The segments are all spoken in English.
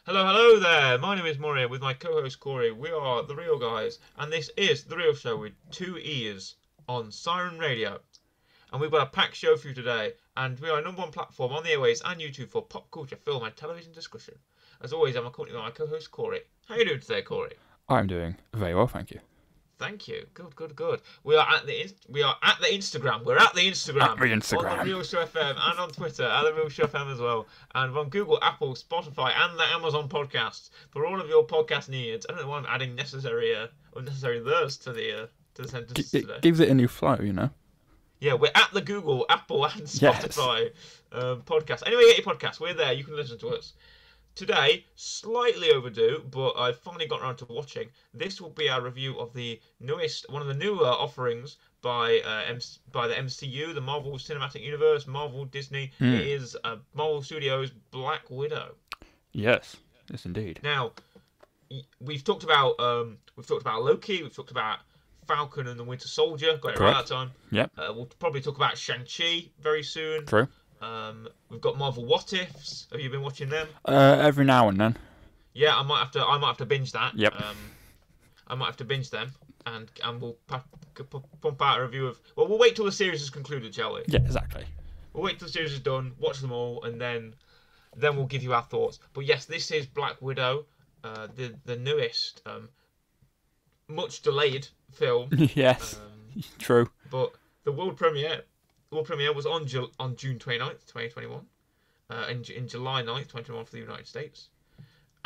Hello, hello there. My name is Moria with my co-host Corey. We are The Real Guys, and this is The Real Show with two E's on Siren Radio. And we've got a packed show for you today, and we are number one platform on the airways and YouTube for pop culture, film and television discussion. As always, I'm accompanied by my co-host Corey. How are you doing today, Corey? I'm doing very well, thank you. Thank you. Good. We are at the Instagram. We're at the Instagram. At the Instagram. On The Real Show FM and on Twitter at The Real Show FM as well. And on Google, Apple, Spotify and the Amazon podcasts for all of your podcast needs. I don't know why I'm adding unnecessary those to the sentence today. It gives it a new flow, you know. Yeah, we're at the Google, Apple and Spotify podcast. Anyway, you get your podcast. We're there. You can listen to us. Today, slightly overdue, but I finally got around to watching. This will be our review of one of the newer offerings by the MCU, the Marvel Cinematic Universe, Marvel Disney. It is Marvel Studios' Black Widow. Yes, indeed. Now, we've talked about Loki, we've talked about Falcon and the Winter Soldier. Got it right that time. Yep. We'll probably talk about Shang-Chi very soon. True. We've got Marvel What Ifs. Have you been watching them? Every now and then. Yeah, I might have to binge that. Yep. I might have to binge them, and we'll pump out a review of. Well, we'll wait till the series is concluded, shall we? Yeah, exactly. We'll wait till the series is done, watch them all, and then we'll give you our thoughts. But yes, this is Black Widow, the newest, much delayed film. Yes. True. But the world premiere was on June 29th, 2021, in July 9th, 2021 for the United States,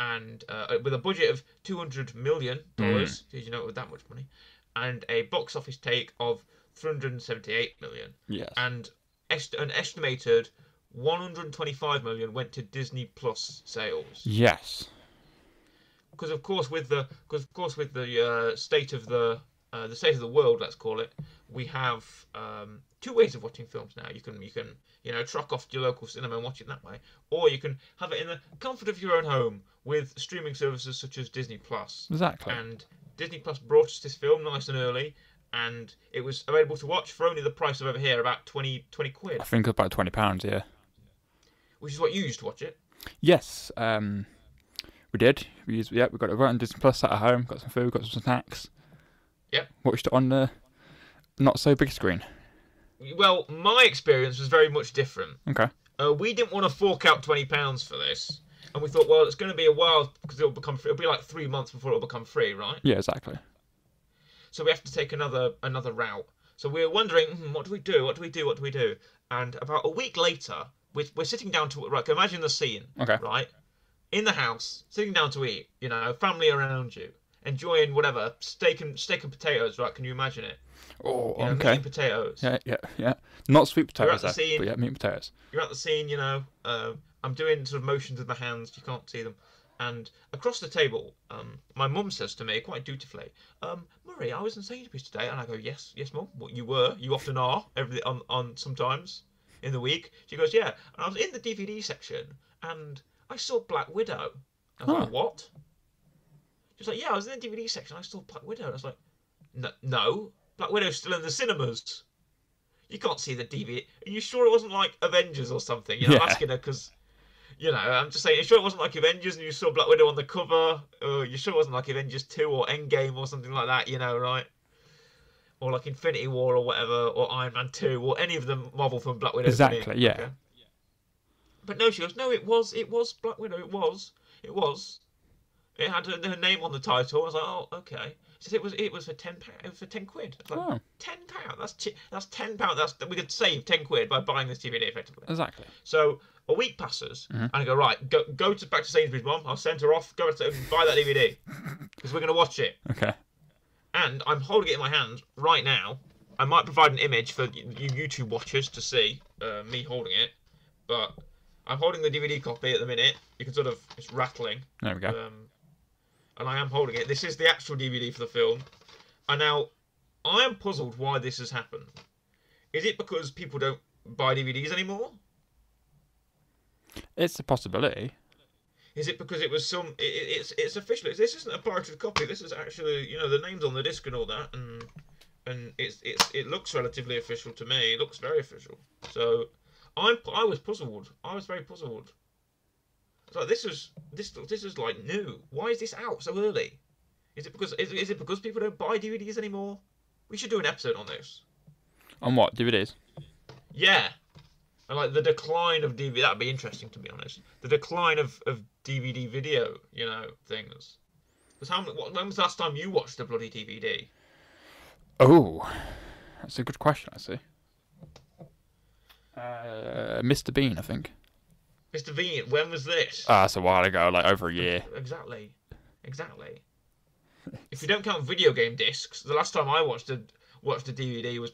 and with a budget of $200 million, did you know it was that much money, and a box office take of $378 million, yes, and an estimated $125 million went to Disney Plus sales. Yes. Because of course with the state of the state of the world, let's call it, we have two ways of watching films now. You can truck off to your local cinema and watch it that way, or you can have it in the comfort of your own home with streaming services such as Disney Plus. Exactly. And Disney Plus brought us this film nice and early, and it was available to watch for only the price of over here, about 20 quid. I think about £20, yeah. Which is what you used to watch it. Yes. We did. We got it right on Disney Plus, sat at home, got some food, got some snacks. Yep. Watched it on the not so big screen. Well, my experience was very much different. Okay. We didn't want to fork out £20 for this, and we thought, well, it's going to be a while because it'll become free. It'll be like 3 months before it'll become free, right? Yeah, exactly. So we have to take another route. So we were wondering, what do we do? And about a week later, we're sitting down to imagine the scene. Okay. Right, in the house, sitting down to eat. Family around you, enjoying whatever steak and potatoes. Right? Can you imagine it? Oh, okay. Meat and potatoes. Yeah. Not sweet potatoes, but yeah, meat and potatoes. You're at the scene, I'm doing sort of motions with my hands, you can't see them. And across the table, my mum says to me, quite dutifully, Murray, I was in Sainsbury's today. And I go, yes, Mum. Well, you were. You often are, on sometimes in the week. She goes, yeah. And I was in the DVD section, and I saw Black Widow. I was like, what? She's like, yeah, I was in the DVD section, I saw Black Widow. And I was like, no. Black Widow's still in the cinemas. You can't see the DVD. Are you sure it wasn't like Avengers or something? I'm asking her because, I'm just saying, are you sure it wasn't like Avengers and you saw Black Widow on the cover? Or you sure it wasn't like Avengers 2 or Endgame or something like that, right? Or like Infinity War or whatever, or Iron Man 2, or any of the Marvel film Black Widow. Exactly, yeah. Okay. But no, she goes, no, it was Black Widow, it was. It had her name on the title. I was like, oh, okay. She said it was for £10. It was for 10 quid. I was like, £10. That's £10. We could save 10 quid by buying this DVD effectively. Exactly. So a week passes, and I go, right, go back to Sainsbury's, Mum. I'll send her off. Go to buy that DVD because we're going to watch it. Okay. And I'm holding it in my hand right now. I might provide an image for you YouTube watchers to see me holding it, but I'm holding the DVD copy at the minute. You can it's rattling. There we go. And I am holding it. This is the actual DVD for the film. And now, I am puzzled why this has happened. Is it because people don't buy DVDs anymore? It's a possibility. Is it because it was it's official? This isn't a pirated copy. This is actually, the name's on the disc and all that, and it looks relatively official to me. It looks very official. So I was puzzled. I was very puzzled. So this was like new. Why is this out so early? Is it because people don't buy DVDs anymore? We should do an episode on this. On what, DVDs? Yeah. And like the decline of DVD, that'd be interesting to be honest. The decline of DVD video, things. Because when was the last time you watched a bloody DVD? Oh, that's a good question, I see. Mr. Bean, I think. Mr. Bean, when was this? That's a while ago, like over a year. Exactly. If you don't count video game discs, the last time I watched a DVD was,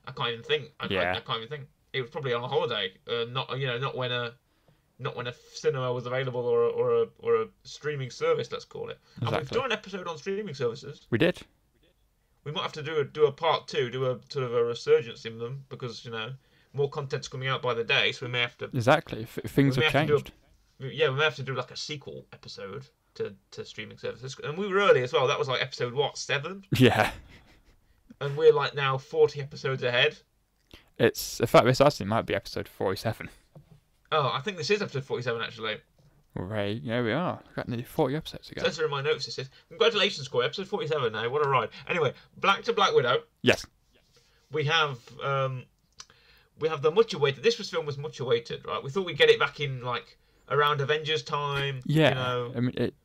I can't even think. I can't even think. It was probably on a holiday, not when a cinema was available or a streaming service, let's call it. Exactly. And we've done an episode on streaming services. We did. We might have to do a part 2, do a sort of a resurgence in them because more content's coming out by the day, so we may have to. Exactly, things have changed. We may have to do like a sequel episode to streaming services, and we were early as well. That was like episode 7? Yeah. And we're like now 40 episodes ahead. In fact, this actually might be episode 47. Oh, I think this is episode 47 actually. Right, yeah, we are. We've got nearly 40 episodes ago. Says in my notes, it says, congratulations, Corey, episode 47 now. What a ride. Anyway, Black Widow. Yes. We have the much awaited. This film was much awaited, right? We thought we'd get it back in like around Avengers time. Yeah. I mean, it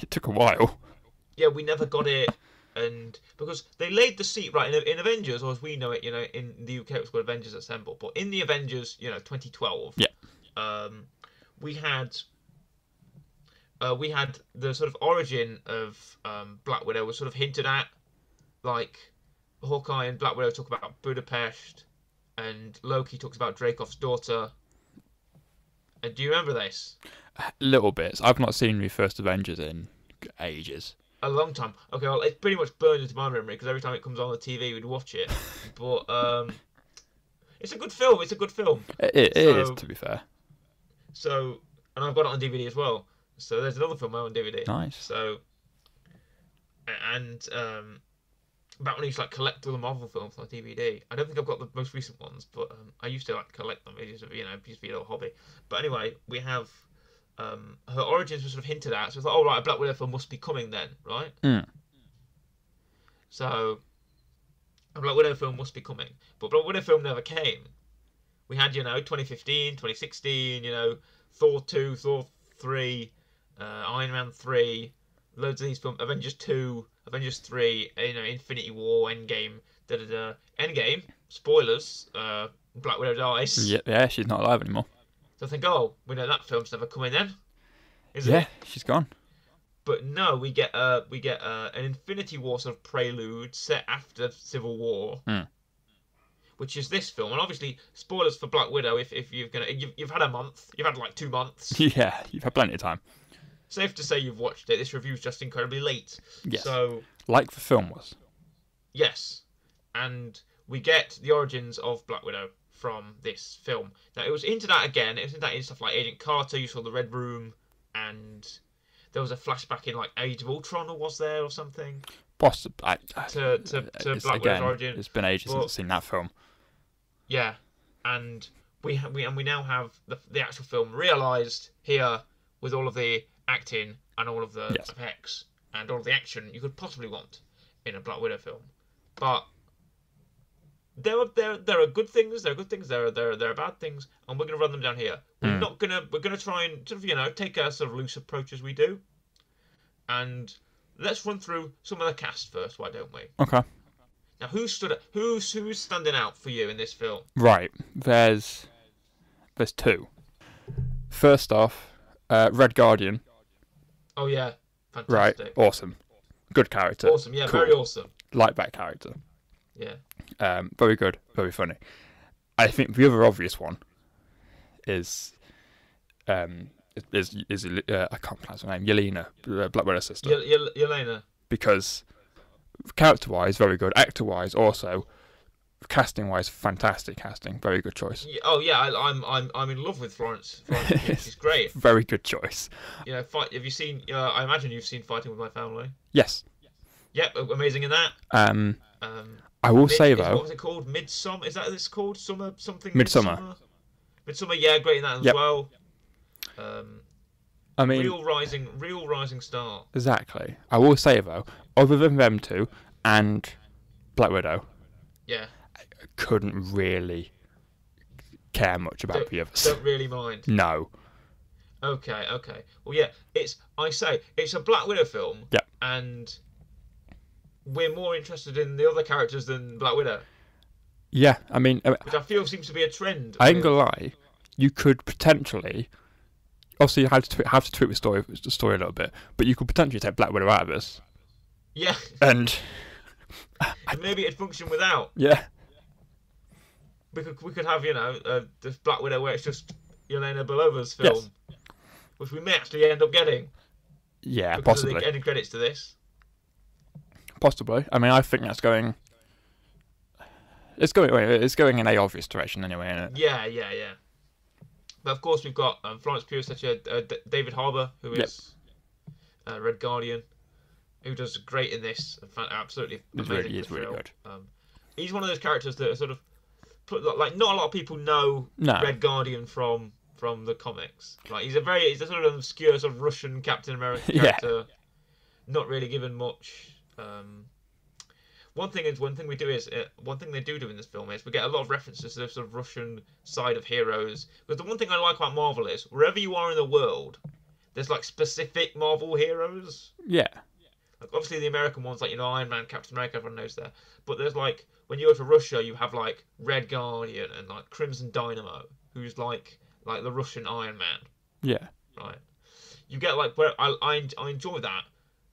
took a while. Yeah, we never got it, and because they laid the seat right in Avengers, or as we know it, in the UK it was called Avengers Assemble, but in the Avengers, 2012. Yeah. We had the sort of origin of Black Widow was sort of hinted at, like Hawkeye and Black Widow talk about Budapest, and Loki talks about Dracov's daughter. And do you remember this? Little bits. I've not seen the first Avengers in ages. A long time. Okay, well, it's pretty much burned into my memory because every time it comes on the TV, we'd watch it. But it's a good film. It is, to be fair. So, and I've got it on DVD as well. So there's another film on DVD. Nice. So, and back when I used to like collect all the Marvel films on DVD. I don't think I've got the most recent ones, but I used to like collect them. It used to be a little hobby. But anyway, we have her origins were sort of hinted at. So it's like, oh right, a Black Widow film must be coming then, right? Mm. So a Black Widow film must be coming, but Black Widow film never came. We had 2015, 2016, Thor 2, Thor 3, Iron Man 3, loads of these films, Avengers 2, Avengers 3, Infinity War, Endgame, Endgame, spoilers, Black Widow dies. Yeah, she's not alive anymore. So I think, we know that film's never coming then, is it? Yeah, she's gone. But no, we get an Infinity War sort of prelude set after Civil War. Mm. Which is this film, and obviously spoilers for Black Widow. If you've had a month, you've had like 2 months. Yeah, you've had plenty of time. Safe to say you've watched it. This review's just incredibly late. Yes. So, like the film was. Yes, and we get the origins of Black Widow from this film. Now it was hinted at again. It was hinted at in stuff like Agent Carter. You saw the Red Room, and there was a flashback in like Age of Ultron, or was there, or something? Possibly. To Black Widow's origin. It's been ages since I've seen that film. Yeah, and we now have the actual film realised here with all of the acting and all of the effects and all of the action you could possibly want in a Black Widow film. But there are good things, there are bad things, and we're gonna run them down here. We're gonna try and sort of take a sort of loose approach as we do, and let's run through some of the cast first. Why don't we? Okay. Now, who's standing out for you in this film? Right, there's 2. First off, Red Guardian. Oh yeah, fantastic. Right, awesome, good character. Awesome, yeah, cool. Very awesome. Like that character. Yeah. Very good, very funny. I think the other obvious one is I can't pronounce her name. Yelena, Black Widow's sister. Yelena. Because character-wise, very good. Actor-wise, also. Casting-wise, fantastic casting. Very good choice. Yeah, oh yeah, I'm in love with Florence. She's great. Very good choice. Have you seen? I imagine you've seen Fighting with My Family. Yes. Yep, amazing in that. I will say though. What was it called? Midsummer? Is that what it's called? Midsummer. Midsummer, yeah, great in that as well. I mean, real rising star. exactly. I will say though, other than them two and Black Widow, Yeah. couldn't really care much about the others. Don't really mind. No. Okay. Well, yeah. It's a Black Widow film. Yeah. And we're more interested in the other characters than Black Widow. Yeah, I mean, which I feel seems to be a trend. I ain't gonna lie. You could potentially, obviously, you have to tweak the story a little bit, but you could potentially take Black Widow out of this. Yeah. And maybe it'd function without. Yeah. We could have the Black Widow where it's just Yelena Belova's film, Yes. which we may actually end up getting. Yeah, because possibly. Of the ending credits to this. Possibly. I mean, I think that's going. It's going in a obvious direction anyway, isn't it? Yeah. But of course, we've got Florence Pugh, such a David Harbour, who is Red Guardian, who does great in this. Absolutely amazing. He's really good. He's one of those characters that are sort of like not a lot of people know Red Guardian from the comics. Like he's a sort of obscure sort of Russian Captain America character, not really given much. One thing they do in this film is we get a lot of references to the sort of Russian side of heroes. Because the one thing I like about Marvel is wherever you are in the world, there's like specific Marvel heroes. Yeah. Like obviously the American ones, like Iron Man, Captain America, everyone knows that. But there's like when you go to Russia, you have like Red Guardian and like Crimson Dynamo, who's like the Russian Iron Man. Yeah. Right. You get like where I enjoy that.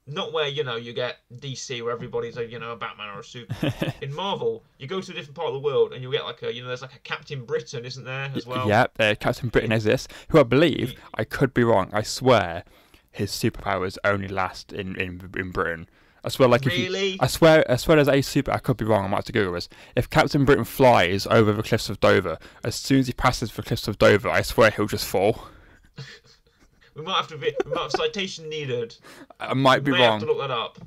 Not where you get DC where everybody's a Batman or a Superman. In Marvel, you go to a different part of the world and you get like there's like a Captain Britain, isn't there as well? Yeah, Captain Britain exists. Who I believe, I could be wrong. I swear, his superpowers only last in Britain. I swear, like really? I swear there's a super. I could be wrong. I might have to Google this. If Captain Britain flies over the cliffs of Dover, as soon as he passes the cliffs of Dover, I swear he'll just fall. We might have citation needed. I might be wrong. We have to look that up.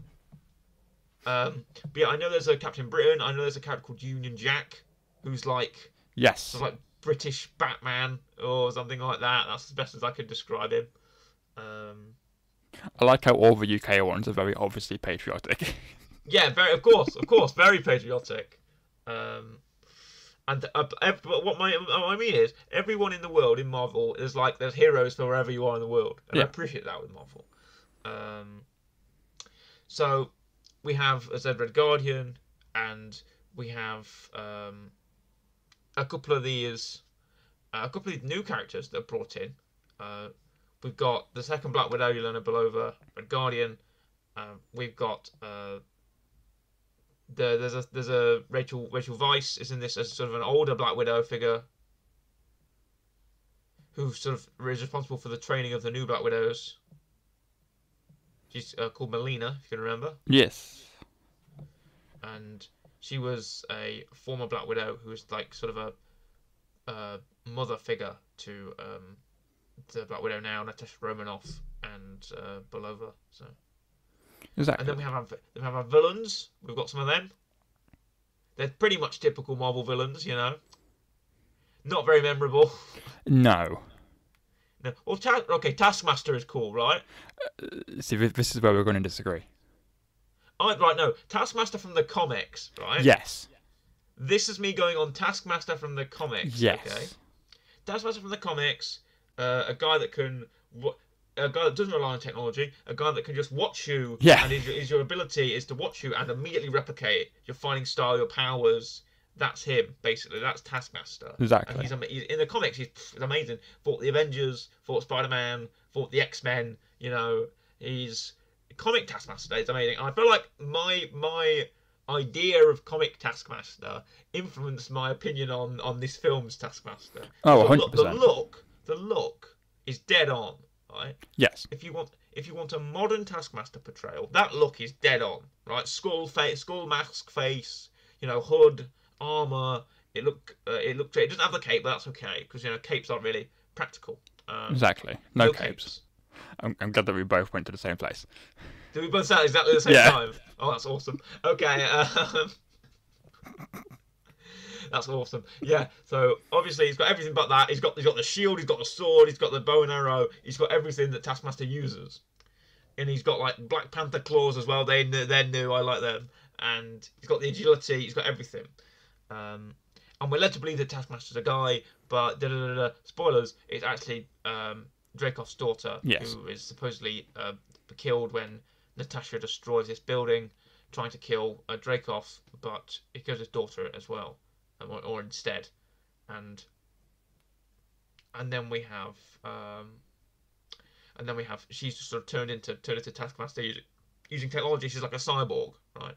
But yeah, I know there's a Captain Britain. I know there's a character called Union Jack, who's like yes, sort of like British Batman or something like that. That's as best as I could describe him. I like how all the UK ones are very obviously patriotic. Yeah, of course, very patriotic. But what I mean is, everyone in the world in Marvel is like there's heroes for wherever you are in the world, and I appreciate that with Marvel. So we have, as I said, Red Guardian, and we have a couple of these new characters that are brought in. We've got the second Black Widow, Yelena Belova, Red Guardian. We've got there's a Rachel Weisz is in this as sort of an older Black Widow figure who sort of is responsible for the training of the new Black Widows. She's called Melina, if you can remember. Yes. And she was a former Black Widow who was like sort of a mother figure to the Black Widow now, Natasha Romanoff and Belova. So. Exactly. And then we have our villains. We've got some of them. They're pretty much typical Marvel villains, Not very memorable. No. No. Well, Taskmaster is cool, right? See, this is where we're going to disagree. Right, no. Taskmaster from the comics, right? Yes. This is me going on Taskmaster from the comics. Yes. Okay. Taskmaster from the comics, a guy that doesn't rely on technology, a guy that can just watch you, and your ability is to watch you and immediately replicate your fighting style, your powers. That's him, basically. That's Taskmaster. Exactly. And he's in the comics. He's amazing. Fought the Avengers, fought Spider-Man, fought the X-Men. He's comic Taskmaster. It's amazing. And I feel like my idea of comic Taskmaster influenced my opinion on this film's Taskmaster. Oh, so 100%. The look is dead on. Right? Yes. If you want a modern Taskmaster portrayal, that look is dead on. Right? Skull mask face, hood, armor. It looked great. It doesn't have the cape, but that's okay because capes aren't really practical. Exactly. No capes. I'm glad that we both went to the same place. Did we both say exactly the same time? Oh, that's awesome. Okay. That's awesome. Yeah. So obviously he's got everything but that. He's got the shield. He's got the sword. He's got the bow and arrow. He's got everything that Taskmaster uses. And he's got like Black Panther claws as well. They're new. I like them. And he's got the agility. He's got everything. And we're led to believe that Taskmaster's a guy, but spoilers, it's actually Dreykov's daughter, who is supposedly killed when Natasha destroys this building, trying to kill Dreykov, but it kills his daughter as well, or instead. And then we have she's just sort of turned into Taskmaster using technology. She's like a cyborg, right?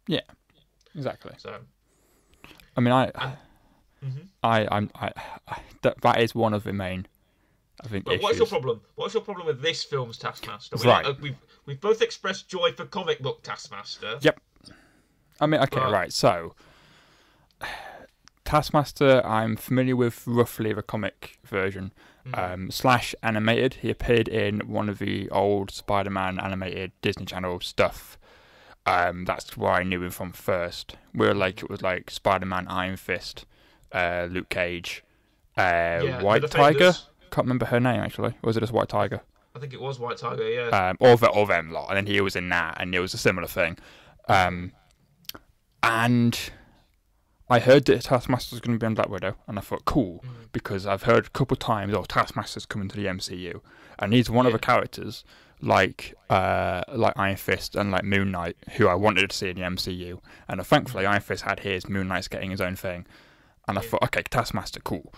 Yeah, exactly. So, I mean, that is one of the main, I think, but issues. what's your problem? What's your problem with this film's Taskmaster? We've both expressed joy for comic book Taskmaster. Yep. I mean, okay, right. So, Taskmaster, I'm familiar with roughly the comic version. / animated. He appeared in one of the old Spider-Man animated Disney Channel stuff. That's where I knew him from first. It was like Spider-Man, Iron Fist, Luke Cage, White Tiger. Can't remember her name actually. Or was it just White Tiger? I think it was White Tiger. Yeah. All them lot, and then he was in that, and it was a similar thing. And I heard that Taskmaster was going to be on Black Widow, and I thought, cool, because I've heard a couple of times, Taskmaster's coming to the MCU, and he's one of the characters like Iron Fist and like Moon Knight, who I wanted to see in the MCU, and thankfully Iron Fist had his, Moon Knight's getting his own thing, and I thought, okay, Taskmaster, cool,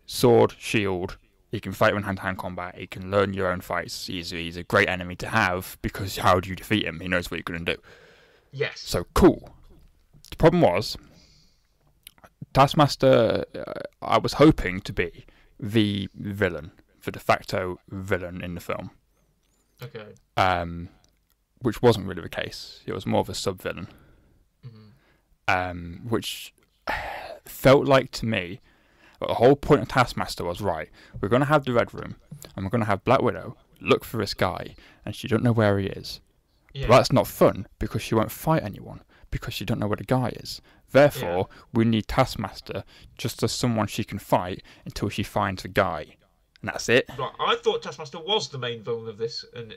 sword, shield, he can fight in hand-to-hand combat, he can learn your own fights, he's a great enemy to have, because how do you defeat him? He knows what you're going to do. Yes. So, cool. The problem was, Taskmaster, I was hoping to be the villain, the de facto villain in the film. Okay. Which wasn't really the case. It was more of a sub-villain. Which felt like to me, the whole point of Taskmaster was, right, we're going to have the Red Room, and we're going to have Black Widow look for this guy, and she don't know where he is. Yeah. But that's not fun, because she won't fight anyone, because she don't know where the guy is. Therefore, we need Taskmaster just as someone she can fight until she finds the guy. And that's it. Right, I thought Taskmaster was the main villain of this, and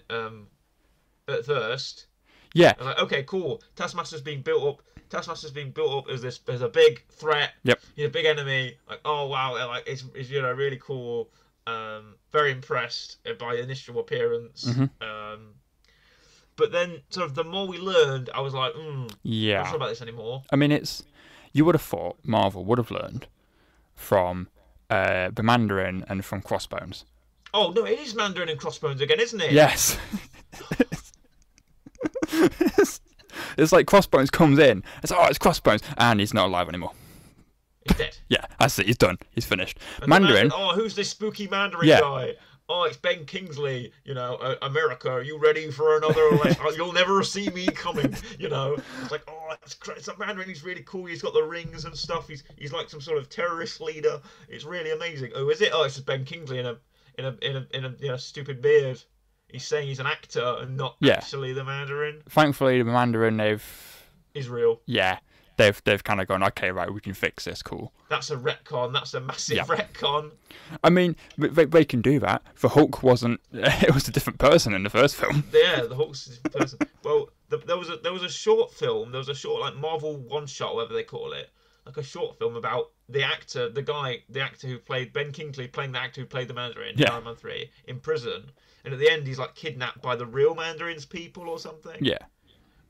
at first. Yeah. I'm like, okay, cool. Taskmaster's being built up as a big threat. Yep. He's a big enemy. Like, oh wow, like it's really cool. Very impressed by the initial appearance. But then, sort of, the more we learned, I was like, yeah, I'm not sure about this anymore. I mean, you would have thought Marvel would have learned from the Mandarin and from Crossbones. Oh no, it is Mandarin and Crossbones again, isn't it? Yes. It's like Crossbones comes in. It's Crossbones, and he's not alive anymore. He's dead. Yeah, that's it. He's done. He's finished. And Mandarin. Who's this spooky Mandarin guy? Oh, it's Ben Kingsley. America, are you ready for another election? You'll never see me coming. It's like, it's a Mandarin. He's really cool. He's got the rings and stuff. He's like some sort of terrorist leader. It's really amazing. Oh, is it? Oh, it's just Ben Kingsley in a stupid beard. He's saying he's an actor and not actually the Mandarin. Thankfully, the Mandarin is real. Yeah. They've kind of gone, okay, right, we can fix this, cool. That's a retcon. That's a massive retcon. I mean, they can do that. The Hulk wasn't. It was a different person in the first film. Yeah, the Hulk's a different person. Well, there was a short film. There was a short, like, Marvel one-shot, whatever they call it. Like a short film about the actor who played Ben Kingsley, playing the actor who played the Mandarin in Iron Man 3, in prison. And at the end, he's, like, kidnapped by the real Mandarin's people or something. Yeah.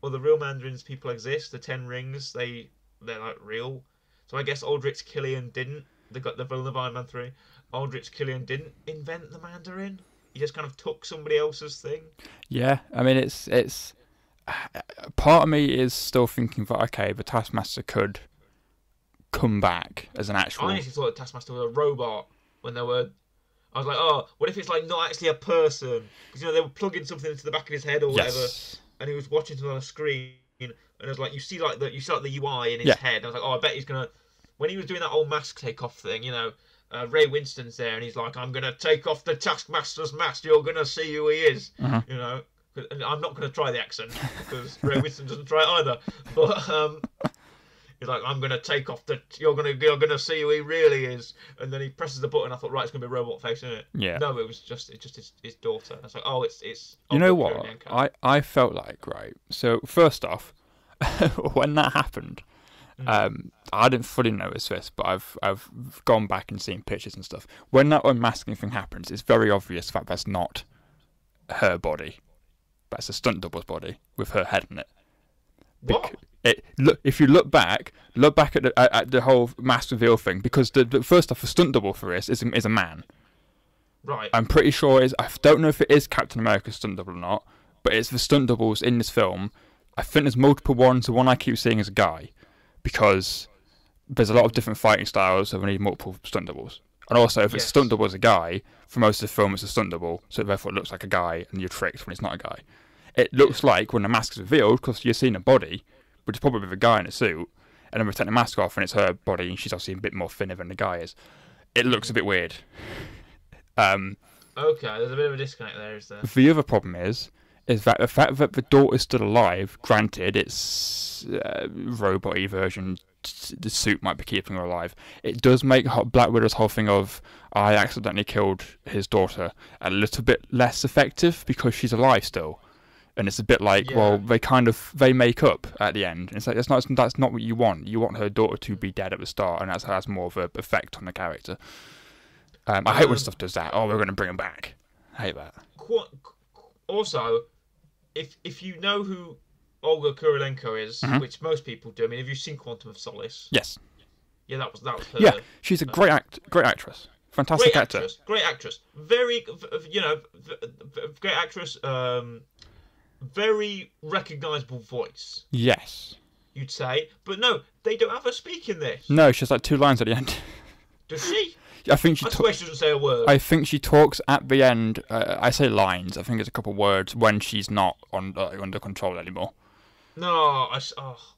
Well, the real Mandarin's people exist. The 10 Rings, they're like real. So I guess Aldrich Killian didn't. They got the villain of Iron Man 3. Aldrich Killian didn't invent the Mandarin. He just kind of took somebody else's thing. Yeah, I mean, it's part of me is still thinking that, okay, the Taskmaster could come back as an actual. I honestly thought the Taskmaster was a robot when they were. I was like, oh, what if it's like not actually a person? Because they were plugging something into the back of his head or whatever. And he was watching something on a screen, and it was like you see like the UI in his head. I was like, oh, I bet he's gonna. When he was doing that old mask takeoff thing, Ray Winston's there, and he's like, I'm gonna take off the Taskmaster's mask. You're gonna see who he is. And I'm not gonna try the accent because Ray Winston doesn't try it either. But He's like, I'm gonna take off the. You're gonna see who he really is. And then he presses the button. I thought, right, it's gonna be a robot face, isn't it? Yeah. No, it's just his daughter. I was like, oh, it's. You know what? I felt like, right. So first off, when that happened, I didn't fully notice this, but I've gone back and seen pictures and stuff. When that unmasking thing happens, it's very obvious that that's not her body. That's a stunt double's body with her head in it. What? If you look back at the whole mask reveal thing, because the first off, the stunt double for this is a man. Right. I'm pretty sure it is. I don't know if it is Captain America's stunt double or not, but it's the stunt doubles in this film. I think there's multiple ones. The one I keep seeing is a guy, because there's a lot of different fighting styles, so we need multiple stunt doubles. And also, if it's stunt double as a guy, for most of the film it's a stunt double, so therefore it looks like a guy, and you're tricked when it's not a guy. It looks like when the mask is revealed, because you're seeing a body, which is probably with a guy in a suit, and then we take the mask off and it's her body, and she's obviously a bit more thinner than the guy is. It looks a bit weird. Okay, there's a bit of a disconnect there, is there? The other problem is that the fact that the daughter's still alive, granted it's robot-y version, the suit might be keeping her alive, it does make Black Widow's whole thing of I accidentally killed his daughter a little bit less effective, because she's alive still. And it's a bit like, well, they make up at the end. And it's like that's not what you want. You want her daughter to be dead at the start, and that has more of an effect on the character. I hate when stuff does that. Oh, we're going to bring him back. I hate that. Also, if you know who Olga Kurylenko is, which most people do, I mean, have you seen Quantum of Solace? Yes. Yeah, that was her. Yeah, she's a great actress. Fantastic actor. Great actress. Very, great actress. Very recognisable voice. Yes. You'd say, but no, they don't have her speak in this. No, she has like 2 lines at the end. Does she? I think she. I swear she doesn't say a word. I think she talks at the end. I say lines. I think it's a couple words when she's not under control anymore. No,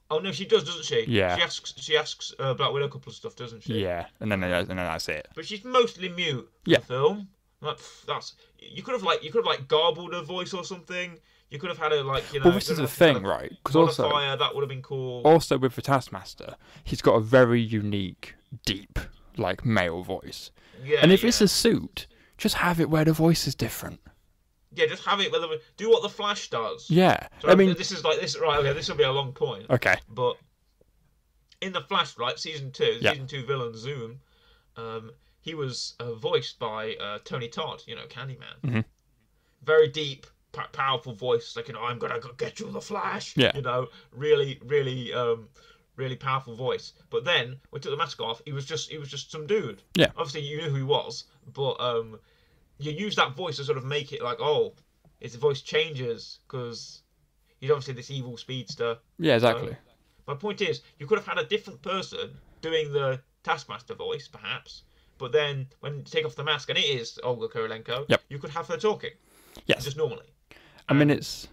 oh no, she does, doesn't she? Yeah. She asks Black Widow a couple of stuff, doesn't she? Yeah, and then that's it. But she's mostly mute in the film. Like you could have garbled her voice or something. You could have had her Well, this is the thing, right? Because also that would have been cool. Also, with the Taskmaster, he's got a very unique, deep, male voice. Yeah. And if it's a suit, just have it where the voice is different. Yeah, just have it where do what the Flash does. Yeah. So, I mean, this is right. Okay, this will be a long point. Okay. But in the Flash, right, season 2, season 2 villain Zoom, he was voiced by Tony Todd. Candyman. Mm-hmm. Very deep, powerful voice. I'm gonna get you, the Flash. Yeah. Really, really, really powerful voice. But then when we took the mask off, he was just some dude. Yeah. Obviously, you knew who he was, but you use that voice to sort of make it his voice changes because he's obviously this evil speedster. Yeah, exactly. My point is, you could have had a different person doing the Taskmaster voice, perhaps, but then when you take off the mask and it is Olga Kurylenko, you could have her talking. Yes. Just normally. I mean, it's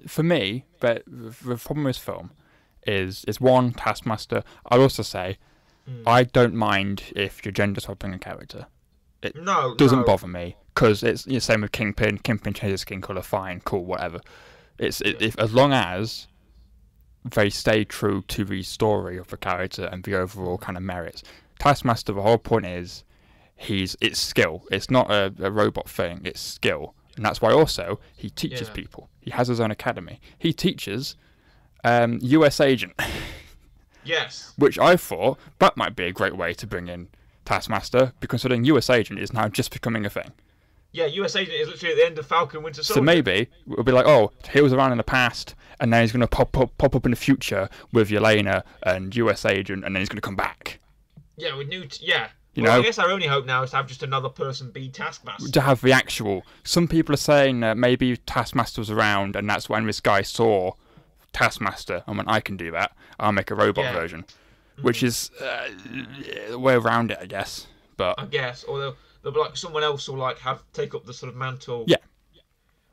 for me, but the problem with this film is one, Taskmaster. I'd also say I don't mind if you're gender swapping a character. It doesn't bother me, because it's the same with Kingpin. Kingpin changes skin colour, fine, cool, whatever. If as long as they stay true to the story of the character and the overall kind of merits. Taskmaster, the whole point is it's skill. It's not a robot thing. It's skill, and that's why also he teaches people. He has his own academy. He teaches US Agent. Yes. Which I thought that might be a great way to bring in Taskmaster, because considering US Agent is now just becoming a thing. Yeah, US Agent is literally at the end of Falcon Winter Soldier. So maybe we'll be like, oh, he was around in the past, and then he's going to pop up in the future with Yelena and US Agent, and then he's going to come back. Yeah, with new... I guess our only hope now is to have just another person be Taskmaster. To have the actual... Some people are saying maybe Taskmaster was around, and that's when this guy saw Taskmaster, and when I can do that, I'll make a robot version. Which is the way around it, I guess. But I guess, or they'll be someone else will take up the sort of mantle. Yeah.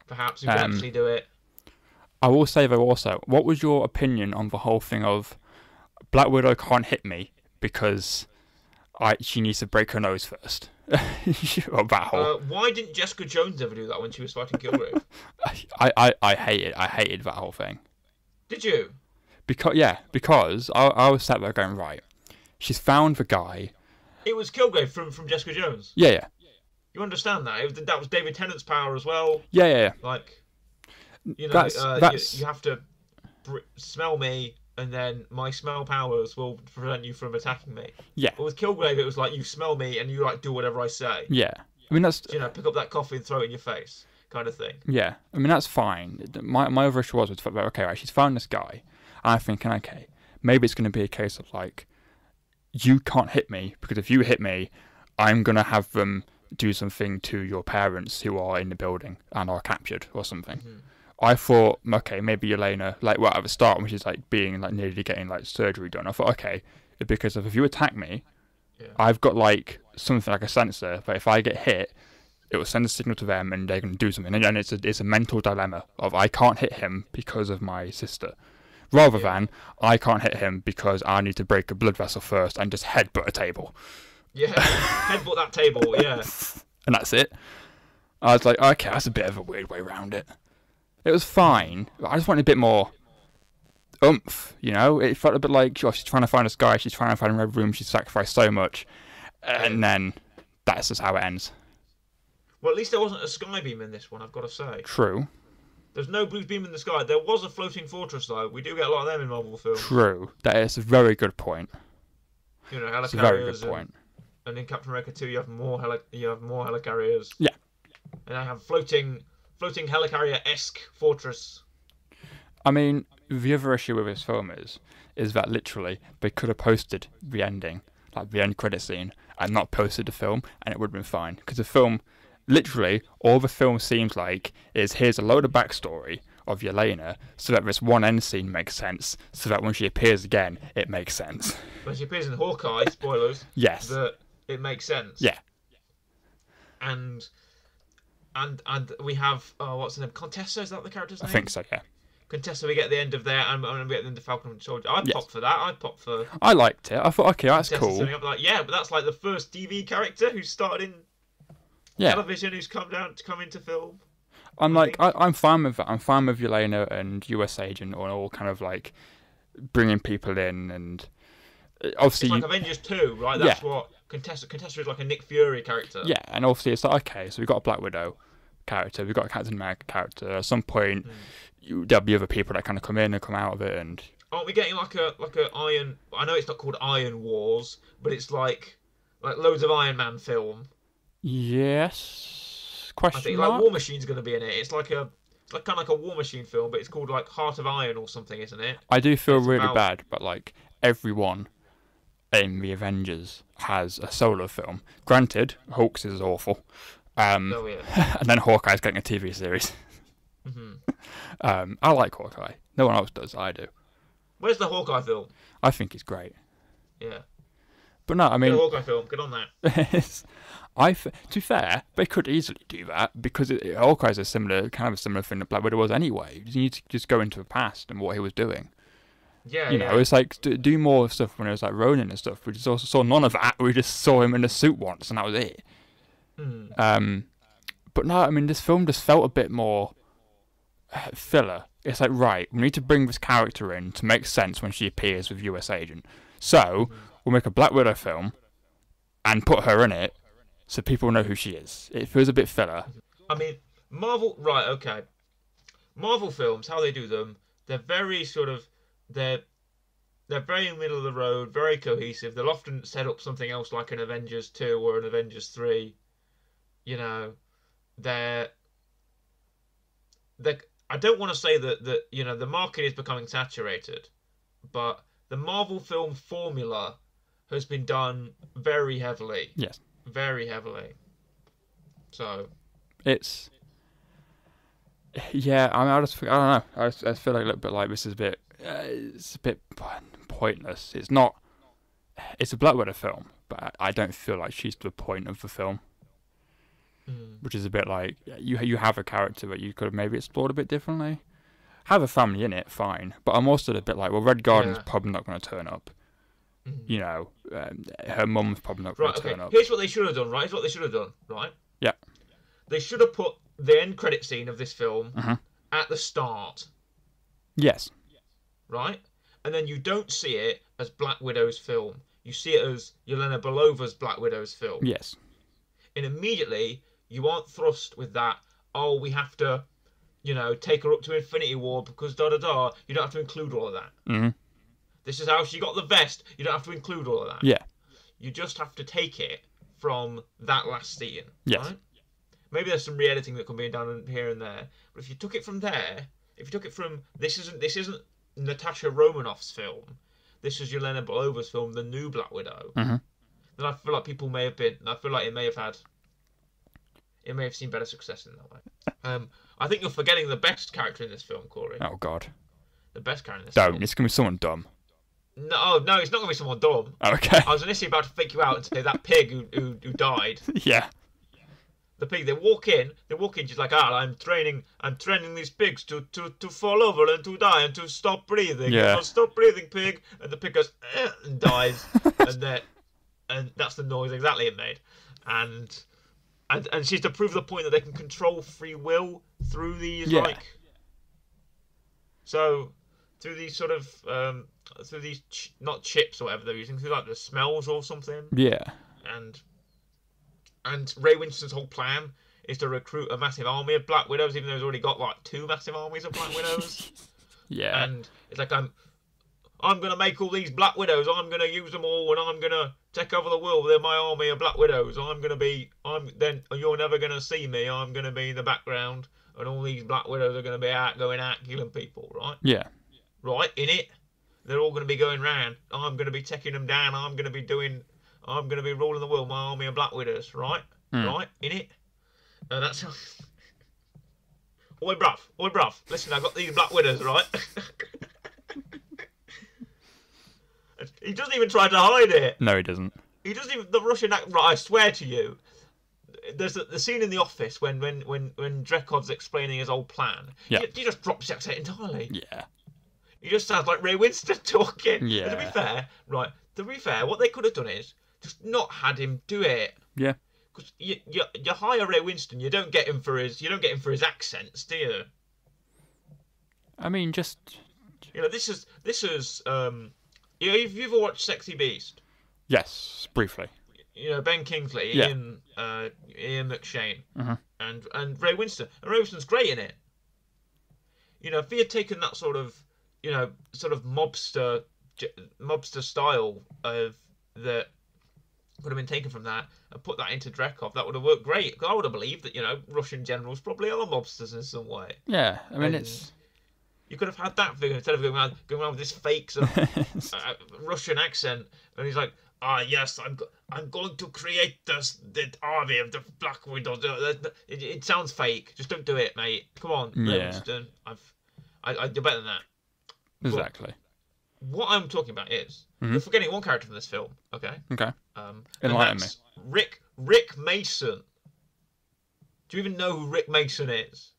Perhaps who can actually do it. I will say though also, what was your opinion on the whole thing of Black Widow can't hit me because she needs to break her nose first? Or that whole. Why didn't Jessica Jones ever do that when she was fighting Kilgrave? I hated that whole thing. Did you? because I was sat there going, right, she's found the guy. It was Kilgrave from Jessica Jones. Yeah. You understand that? That was David Tennant's power as well. Yeah. Like, you know, that's... you have to smell me, and then my smell powers will prevent you from attacking me. Yeah. But with Kilgrave, it was like you smell me and you like do whatever I say. Yeah. I mean, that's... You know, pick up that coffee and throw it in your face, kind of thing. Yeah. I mean, that's fine. My other issue was with the fact that, okay, right, she's found this guy. And I'm thinking, okay, maybe it's going to be a case of like, you can't hit me, because if you hit me, I'm going to have them do something to your parents who are in the building and are captured or something. Mm-hmm. I thought, okay, maybe Elena, like, well, at the start when she's like being like nearly getting like surgery done, I thought, okay, because if you attack me, I've got like something like a sensor, but if I get hit, it will send a signal to them and they're going to do something. And it's a mental dilemma of I can't hit him because of my sister, rather than I can't hit him because I need to break a blood vessel first and just headbutt a table. Yeah, headbutt that table, yeah. And that's it. I was like, okay, that's a bit of a weird way around it. It was fine. I just wanted a bit more oomph, you know? It felt a bit like, she's trying to find this guy, she's trying to find a red room, she's sacrificed so much. And then that's just how it ends. Well, at least there wasn't a sky beam in this one, I've got to say. True. There's no blue beam in the sky. There was a floating fortress, though. We do get a lot of them in Marvel films. True. That is a very good point. You know, helicarriers. It's a very good point. And in Captain America 2, you have more helicarriers. Yeah. And I have floating helicarrier-esque fortress. I mean, the other issue with this film is that literally they could have posted the ending, like the end credit scene, and not posted the film, and it would have been fine. Because the film, literally, all the film seems like is here's a load of backstory of Yelena, so that this one end scene makes sense, so that when she appears again, it makes sense. When she appears in Hawkeye, spoilers. Yes. That it makes sense. Yeah. And we have what's her name? Contessa, is that the character's name? I think so, yeah. Contessa, we get the end of there, and we get the end of Falcon and Soldier. I'd pop for that. I'd pop for. I liked it. I thought, okay, that's Contessa cool. Up, like, yeah, but that's like the first TV character who started in television, who's come into film. I'm fine with that. I'm fine with Yelena and US Agent or all kind of like bringing people in, and obviously it's like Avengers 2, right? That's what Contessa is like a Nick Fury character. Yeah, and obviously it's like, okay, so we've got a Black Widow character, we've got a Captain America character. At some point, there'll be other people that kind of come in and come out of it, and aren't we getting like a Iron? I know it's not called Iron Wars, but it's like loads of Iron Man film. Yes. I think like War Machine's going to be in it. It's like kind of like a War Machine film, but it's called like Heart of Iron or something, isn't it? I do feel really bad, but like everyone in the Avengers has a solo film. Granted, Hulk's is awful. And then Hawkeye's getting a TV series. I like Hawkeye. No one else does. I do. Where's the Hawkeye film? I think he's great. Yeah. But no, I mean... Get a Hawkeye film. Get on that. To be fair, they could easily do that, because Hawkeye's a similar thing that Black Widow was anyway. You need to just go into the past and what he was doing. Yeah, you know, it's like, do more stuff when it was like Ronin and stuff. We just also saw none of that. We just saw him in a suit once, and that was it. But no, I mean, this film just felt a bit more filler. It's like, right, we need to bring this character in to make sense when she appears with US Agent. So, we'll make a Black Widow film and put her in it so people know who she is. It feels a bit filler. I mean, Marvel films, how they do them, they're very sort of, they're very middle of the road, very cohesive. They'll often set up something else like an Avengers 2 or an Avengers 3. You know, I don't want to say that you know, the market is becoming saturated, but the Marvel film formula has been done very heavily. Yes. Very heavily. So it's I mean, I don't know. I feel like a little bit like this is a bit it's a bit pointless. It's not. It's a Black Widow film, but I don't feel like she's the point of the film. Which is a bit like, you have a character that you could have maybe explored a bit differently. Have a family in it, fine. But I'm also a bit like, well, Red Guardian's probably not going to turn up. You know, her mum's probably not going to turn up. Here's what they should have done, right? Yeah. They should have put the end credit scene of this film at the start. Yes. Right? and then you don't see it as Black Widow's film. You see it as Yelena Belova's Black Widow's film. Yes. And immediately, you aren't thrust with that, oh, we have to, take her up to Infinity War because da-da-da. You don't have to include all of that. Mm-hmm. This is how she got the vest. You don't have to include all of that. Yeah. You just have to take it from that last scene. Yes. Right? Maybe there's some re-editing that can be done here and there. But if you took it from there, if you took it from, this isn't Natasha Romanoff's film. This is Yelena Belova's film, The New Black Widow. Mm-hmm. Then I feel like people may have been. I feel like it may have seen better success in that way. I think you're forgetting the best character in this film, Corey. Oh God. The best character in this Don't. film. It's gonna be someone dumb. No, it's not gonna be someone dumb. Okay. I was initially about to fake you out and say that pig who died. Yeah. The pig. They walk in just like, I'm training these pigs to fall over and to die and to stop breathing. Yeah. Stop breathing, pig. And the pig goes and dies, and that's the noise exactly it made, and she's to prove the point that they can control free will through these through these sort of through these not chips or whatever they're using, through like the smells or something. Yeah. And Ray Winston's whole plan is to recruit a massive army of Black Widows, even though he's already got like 2 massive armies of Black Widows. Yeah. And it's like, I'm gonna make all these Black Widows. I'm gonna use them all, and I'm gonna take over the world. They're my army of Black Widows. Then you're never gonna see me. I'm gonna be in the background, and all these Black Widows are gonna be going out killing people, right? Yeah. Right, in it, they're all gonna be going round. I'm gonna be taking them down. I'm gonna be ruling the world. My army of Black Widows, right? Right, in it. And that's how. Oi, bruv. Listen, I got these Black Widows, right? He doesn't even try to hide it. No, he doesn't. He doesn't even. The Russian act. Right, I swear to you. There's the scene in the office when Drekhov's explaining his old plan. Yeah. He just drops the accent entirely. Yeah. He just sounds like Ray Winston talking. Yeah. And to be fair, what they could have done is just not had him do it. Yeah. Because you hire Ray Winston, you don't get him for his accents, do you? I mean, just this is you've ever watched Sexy Beast? yes, briefly. Ben Kingsley, Yeah. Ian McShane, Uh-huh. and Ray Winston. And Ray Winston's great in it. If he had taken that sort of mobster style of that could have been taken from that and put that into Drekhov, that would have worked great. Because I would have believed that Russian generals probably are mobsters in some way. Yeah, I mean, And it's you could have had that figure instead of going around with this fake sort of Russian accent, and he's like, yes, I'm going to create the army of the Black Widows. It sounds fake. Just don't do it, mate. Come on, Yeah. Winston. You're better than that. exactly. What I'm talking about is Mhm. you're forgetting one character from this film. Okay. Okay. And Enlighten that's Rick Mason. Do you even know who Rick Mason is?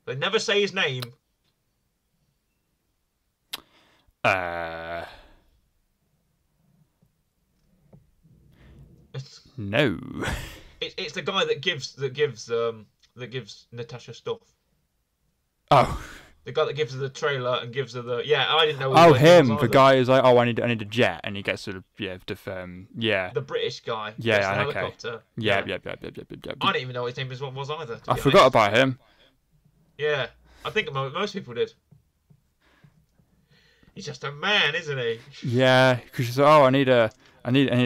They never say his name. No. It's the guy that gives Natasha stuff. Oh. The guy that gives her the trailer and gives her the I didn't know. Oh, his name him. was The either. guy is like, oh, I need a jet, and he gets sort of yeah. The British guy. Yeah, Gets the okay. helicopter. Yeah. I didn't even know his name was either. I forgot about him. Yeah, I think most people did. He's just a man, isn't he? Yeah, because she's like, oh, I need a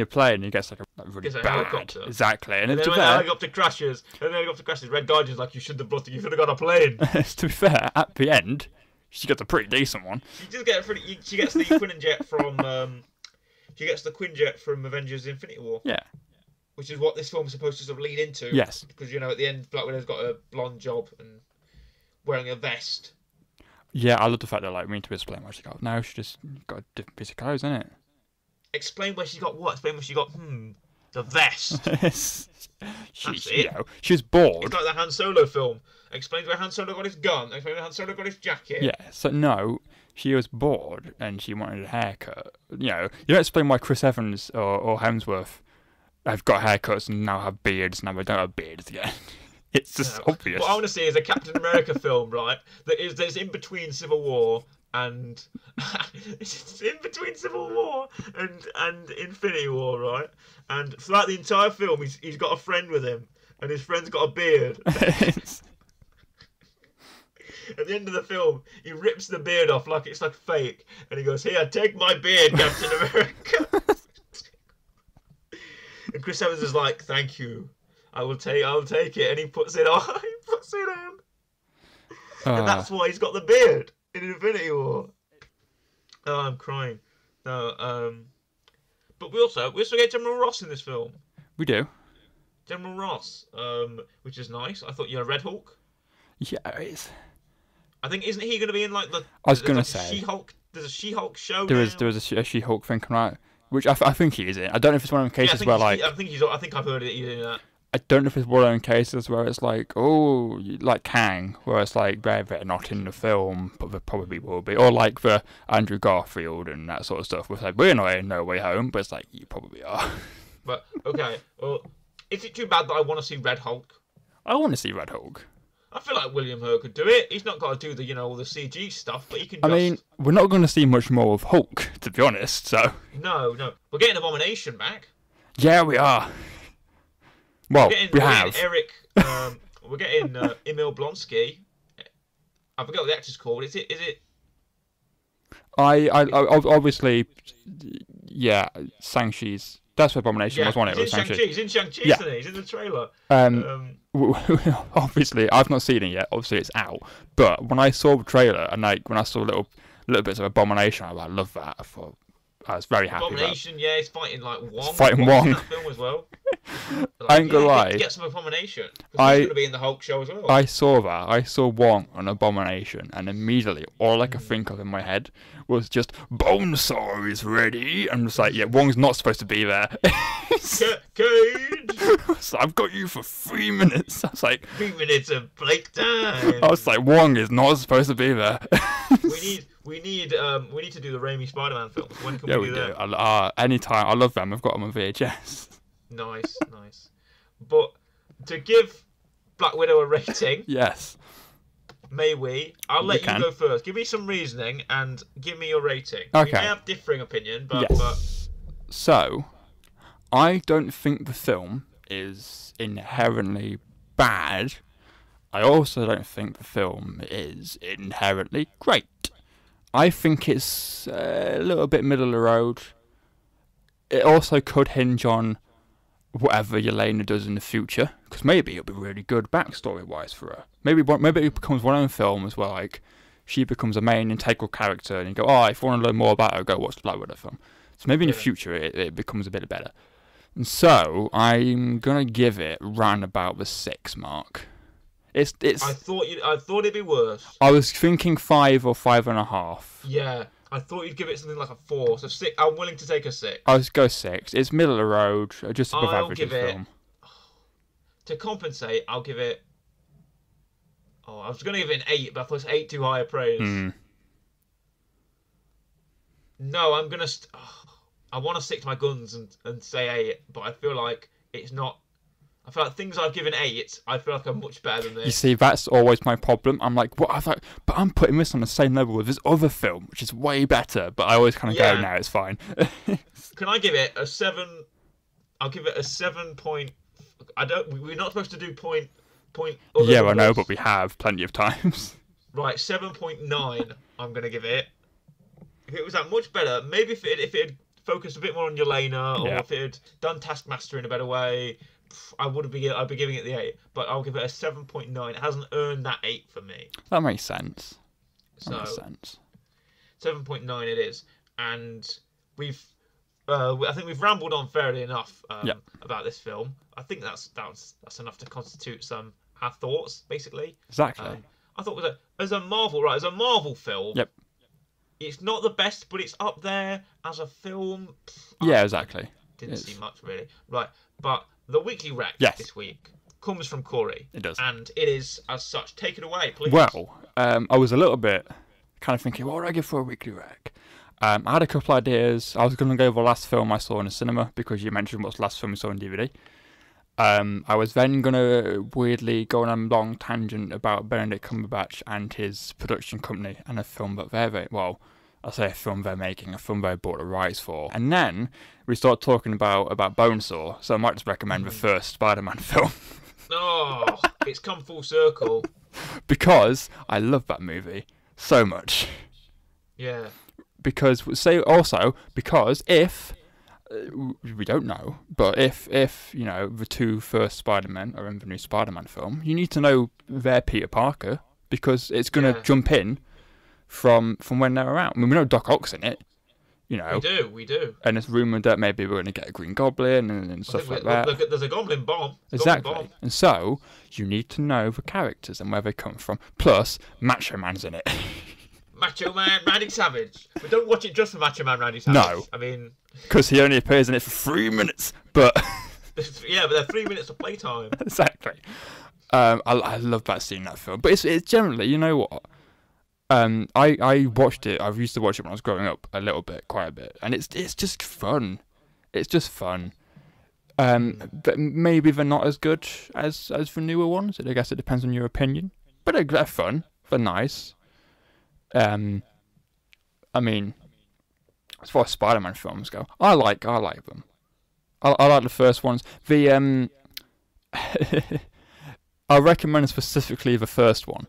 plane, and he gets like a really Gets a bad. helicopter. Exactly, and And to then be when the fair, helicopter crashes, Red Guardian's like, you should have got a plane. to be fair, at the end, she gets a pretty decent one. She gets the Quinjet from she gets the Quinjet from Avengers: Infinity War. Yeah. Which is what this film is supposed to sort of lead into. Yes. Because at the end, Black Widow's got a blonde job and wearing a vest. Yeah, I love the fact that we need to explain where she got. No, she just got a different piece of clothes, isn't it? Explain where she got what? Explain where she got the vest. She was bored. It's like the Han Solo film. Explains where Han Solo got his gun. Explains where Han Solo got his jacket. Yeah, so no, she was bored and she wanted a haircut. You don't explain why Chris Evans or Hemsworth have got haircuts and now have beards. Now they don't have beards again. It's just obvious. What I want to see is a Captain America film, right? That's in between Civil War and it's in between Civil War and Infinity War, right? And throughout the entire film, he's got a friend with him, and his friend's got a beard. At the end of the film, he rips the beard off like it's like fake, and he goes, "Here, take my beard, Captain America." And Chris Evans is like, "Thank you, I'll take it," and he puts it on. He puts it on, and that's why he's got the beard in Infinity War. Oh, I'm crying. No, but we also get General Ross in this film. We do. General Ross, which is nice. I thought you're Red Hulk. Yeah, it's. I think isn't he going to be in like the? I was going to say She-Hulk. There's a She-Hulk show. There is a She-Hulk thing coming out, which I think he is in. I don't know if it's one of them cases where like. I think I've heard it. He's in that. I don't know if it's one of them cases where it's like, oh, like Kang, where it's like they're not in the film, but they probably will be, or like the Andrew Garfield and that sort of stuff. Where it's like we're not in No Way Home, but it's like you probably are. But okay, well, is it too bad that I want to see Red Hulk? I want to see Red Hulk. I feel like William Hurt could do it. He's not got to do all the CG stuff, but he can. I mean, we're not going to see much more of Hulk, to be honest. So. No, we're getting Abomination back. Yeah, we are. Well, we have. Eric. We're getting Emil Blonsky. I forget what the actor's called. Is it? I obviously, yeah, Shang-Chi's. That's what Abomination was, wasn't it? He's in Shang-Chi. He's in Shang-Chi, yeah. Isn't he? He's in the trailer. Obviously, I've not seen it yet. Obviously, it's out. But when I saw the trailer and when I saw little bits of Abomination, I love that. I was very happy. Abomination, yeah, he's fighting like Wong. He's fighting Wong in that film as well. I ain't gonna lie. Get some Abomination. He's going to be in the Hulk show as well. I saw that. I saw Wong on Abomination, and immediately all I could think of in my head was just Bonesaw is ready, and it's like, yeah, Wong's not supposed to be there. Cage. So I've got you for 3 minutes. I was like, 3 minutes of break time. I was like, Wong is not supposed to be there. We need to do the Raimi Spider-Man films. When can we do that? Yeah, anytime. I love them. I've got them on VHS. Nice. But to give Black Widow a rating, yes. May we? I'll let you go first. Give me some reasoning and give me your rating. Okay. We may have differing opinion, but... Yes. So, I don't think the film is inherently bad. I also don't think the film is inherently great. I think it's a little bit middle of the road. It also could hinge on whatever Yelena does in the future, because maybe it'll be really good backstory-wise for her. Maybe it becomes one of them films where like she becomes a main integral character, and you go, oh, if you want to learn more about her, go watch the Black Widow film. So maybe in the future it becomes a bit better. And so I'm gonna give it round about the 6 mark. It's. I thought it'd be worse. I was thinking 5 or 5.5. Yeah, I thought you'd give it something like a 4. So 6. I'm willing to take a 6. I was go 6. It's middle of the road, just above average film. To compensate, I'll give it. Oh, I was going to give it an 8, but I thought it's 8 too high a praise. No, I'm gonna. I want to stick to my guns and say 8, but I feel like it's not. I feel like things I've given 8, I feel like I'm much better than this. You see, that's always my problem. I'm like, what? But I'm putting this on the same level with this other film, which is way better. But I always kind of go, no, it's fine. Can I give it a 7? I'll give it a 7 point. We're not supposed to do point. Yeah, I know, but we have plenty of times. Right, 7.9. I'm gonna give it. If it was that much better, maybe if it had focused a bit more on Yelena, or if it had done Taskmaster in a better way, I'd be giving it the 8. But I'll give it a 7.9. It hasn't earned that 8 for me. That makes sense. That makes sense. 7.9 it is, and I think we've rambled on fairly enough about this film. I think that's enough to constitute our thoughts, basically. Exactly. I thought as a Marvel film. Yep. It's not the best, but it's up there as a film. Yeah, exactly. Didn't see much really. Right, but the weekly rec this week comes from Corey. It does, and it is as such. Take it away, please. Well, I was a little bit kind of thinking, what would I give for a weekly rec? I had a couple ideas. I was going to go with the last film I saw in the cinema, because you mentioned what's the last film we saw on DVD. I was then gonna weirdly go on a long tangent about Benedict Cumberbatch and his production company and a film that well, I say a film they're making, a film they bought the rights for, and then we start talking about Bonesaw. So I might just recommend the first Spider-Man film. Oh, it's come full circle. Because I love that movie so much. Yeah. Because if we don't know, but if the two first Spider-Men are in the new Spider-Man film, you need to know they're Peter Parker because it's going to jump in from when they're around. I mean, we know Doc Ock's in it, We do. And it's rumoured that maybe we're going to get a Green Goblin and stuff like that. Look, there's a Goblin bomb. Exactly. Goblin bomb. And so you need to know the characters and where they come from. Plus, Macho Man's in it. Macho Man Randy Savage. But don't watch it just for Macho Man Randy Savage. No. I mean... Because he only appears in it for 3 minutes, but... yeah, but they're 3 minutes of playtime. Exactly. I love that scene in that film. But it's generally, you know what? I watched it. I used to watch it when I was growing up quite a bit. And it's just fun. It's just fun. But maybe they're not as good as the newer ones. I guess it depends on your opinion. But they're fun. They're nice. I mean, as far as Spider-Man films go, I like them. I like the first ones. I recommend specifically the first one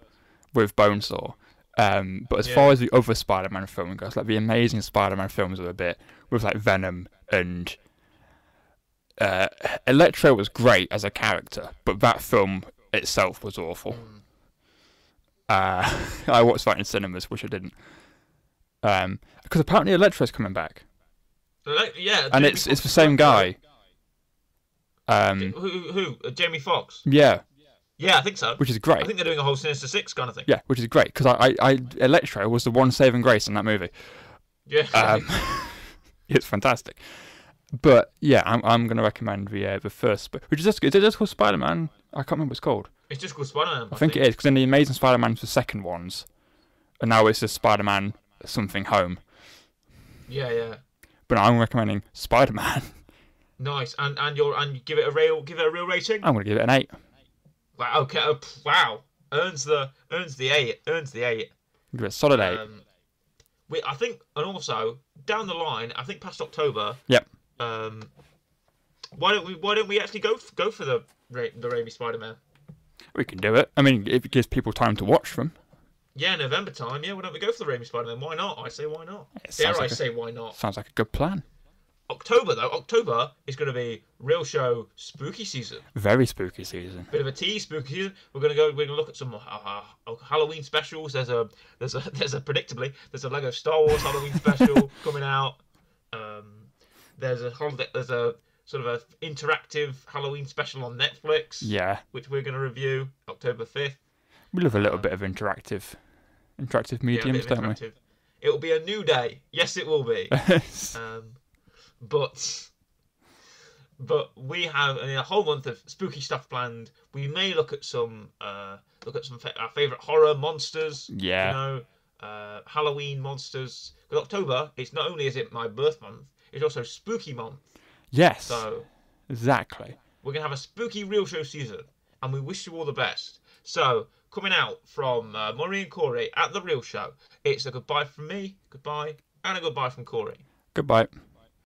with Bonesaw. But as far as the other Spider-Man film goes, like the Amazing Spider-Man films are a bit with like Venom and Electro was great as a character, but that film itself was awful. I watched that in cinemas, which I didn't. Because apparently Electro's coming back. And it's the same guy. Who? Jamie Foxx? Yeah. Yeah, I think so. Which is great. I think they're doing a whole Sinister Six kind of thing. Yeah, which is great, because Electro was the one saving grace in that movie. Yeah. It's fantastic. But yeah, I'm going to recommend the first, which is just called Spider-Man. I can't remember what it's called. It's just called Spider-Man. I think it is, because in the Amazing Spider-Man's the second ones, and now it's just Spider-Man something home. Yeah. But I'm recommending Spider-Man. Nice, and give it a real rating. I'm going to give it an 8. Wow. Okay. Wow. Earns the 8. Give it a solid 8. I think, and also down the line, I think past October. Yep. Why don't we actually go for the Raimi Spider-Man? We can do it. I mean, it gives people time to watch them. Yeah, November time. Yeah, why don't we go for the Raimi Spider-Man? Why not? I say why not. Say why not? Sounds like a good plan. October is going to be real show spooky season. Very spooky season. Bit of a tea spooky season. We're going to look at some Halloween specials. There's a Lego Star Wars Halloween special coming out. There's a sort of a interactive Halloween special on Netflix. Yeah. Which we're going to review October 5th. We love a little bit of interactive mediums, don't we? It will be a new day. Yes, it will be. But we have a whole month of spooky stuff planned. We may look at some our favourite horror monsters. Yeah. Halloween monsters. Because October, it's not only is it my birth month, it's also spooky month. Yes. So exactly. We're gonna have a spooky real show season, and we wish you all the best. So coming out from Murray and Corey at the real show, it's a goodbye from me, goodbye, and a goodbye from Corey. Goodbye.